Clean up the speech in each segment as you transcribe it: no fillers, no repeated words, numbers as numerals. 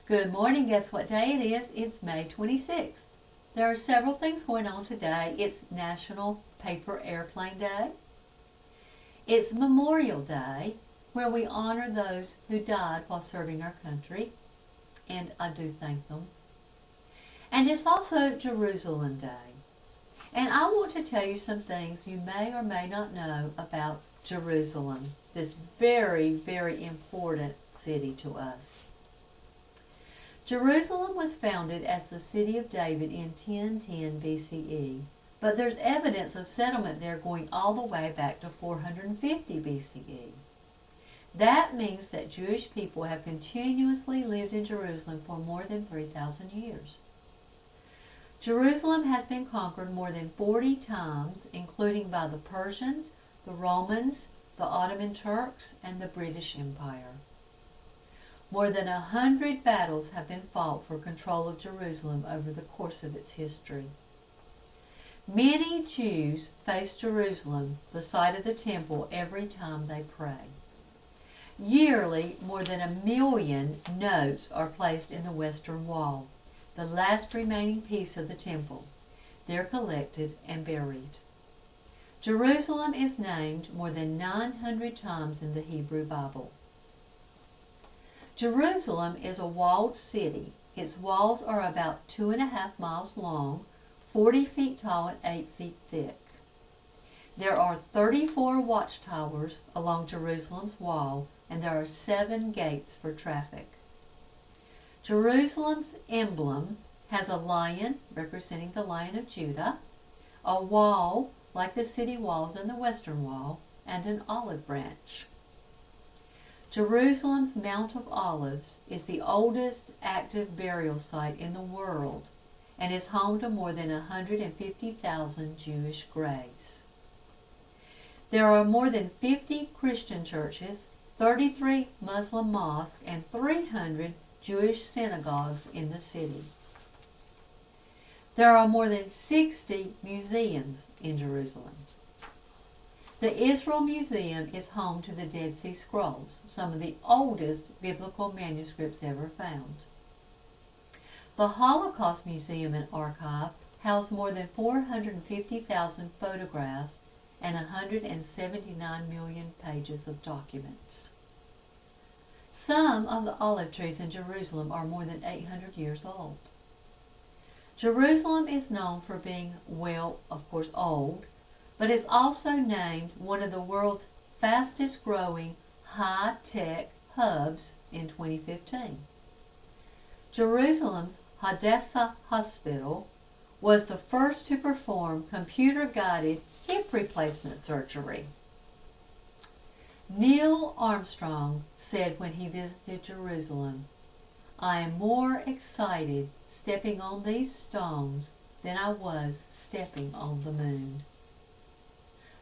Good morning. Guess what day it is? It's May 26th. There are several things going on today. It's National Paper Airplane Day. It's Memorial Day, where we honor those who died while serving our country, and I do thank them. And it's also Jerusalem Day. And I want to tell you some things you may or may not know about Jerusalem, this very, very important city to us. Jerusalem was founded as the city of David in 1010 BCE, but there's evidence of settlement there going all the way back to 450 BCE. That means that Jewish people have continuously lived in Jerusalem for more than 3,000 years. Jerusalem has been conquered more than 40 times, including by the Persians, the Romans, the Ottoman Turks, and the British Empire. More than 100 battles have been fought for control of Jerusalem over the course of its history. Many Jews face Jerusalem, the site of the temple, every time they pray. Yearly, more than 1 million notes are placed in the Western Wall, the last remaining piece of the temple. They're collected and buried. Jerusalem is named more than 900 times in the Hebrew Bible. Jerusalem is a walled city. Its walls are about 2.5 miles long, 40 feet tall, and 8 feet thick. There are 34 watchtowers along Jerusalem's wall, and there are 7 gates for traffic. Jerusalem's emblem has a lion representing the Lion of Judah, a wall like the city walls in the Western Wall, and an olive branch. Jerusalem's Mount of Olives is the oldest active burial site in the world and is home to more than 150,000 Jewish graves. There are more than 50 Christian churches, 33 Muslim mosques, and 300 Jewish synagogues in the city. There are more than 60 museums in Jerusalem. The Israel Museum is home to the Dead Sea Scrolls, some of the oldest biblical manuscripts ever found. The Holocaust Museum and Archive house more than 450,000 photographs and 179 million pages of documents. Some of the olive trees in Jerusalem are more than 800 years old. Jerusalem is known for being, well, of course, old, but is also named one of the world's fastest growing high-tech hubs in 2015. Jerusalem's Hadassah Hospital was the first to perform computer-guided hip replacement surgery. Neil Armstrong said when he visited Jerusalem, "I am more excited stepping on these stones than I was stepping on the moon."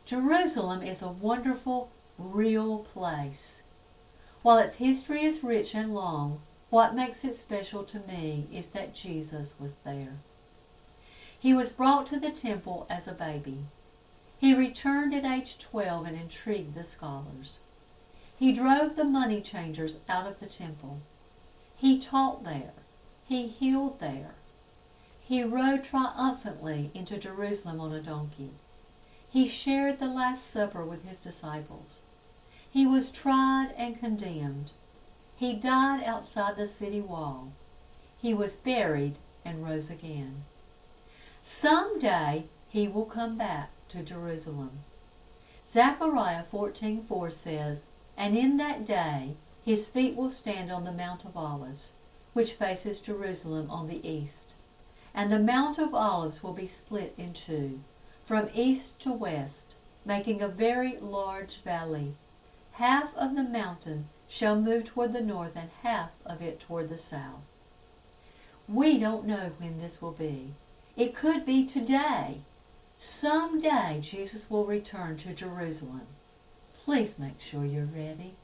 Jerusalem is a wonderful, real place. While its history is rich and long, what makes it special to me is that Jesus was there. He was brought to the temple as a baby. He returned at age 12 and intrigued the scholars. He drove the money changers out of the temple. He taught there. He healed there. He rode triumphantly into Jerusalem on a donkey. He shared the Last Supper with his disciples. He was tried and condemned. He died outside the city wall. He was buried and rose again. Someday he will come back to Jerusalem. Zechariah 14:4 says, "And in that day his feet will stand on the Mount of Olives, which faces Jerusalem on the east. And the Mount of Olives will be split in two, from east to west, making a very large valley. Half of the mountain shall move toward the north and half of it toward the south." We don't know when this will be. It could be today. Someday Jesus will return to Jerusalem. Please make sure you're ready.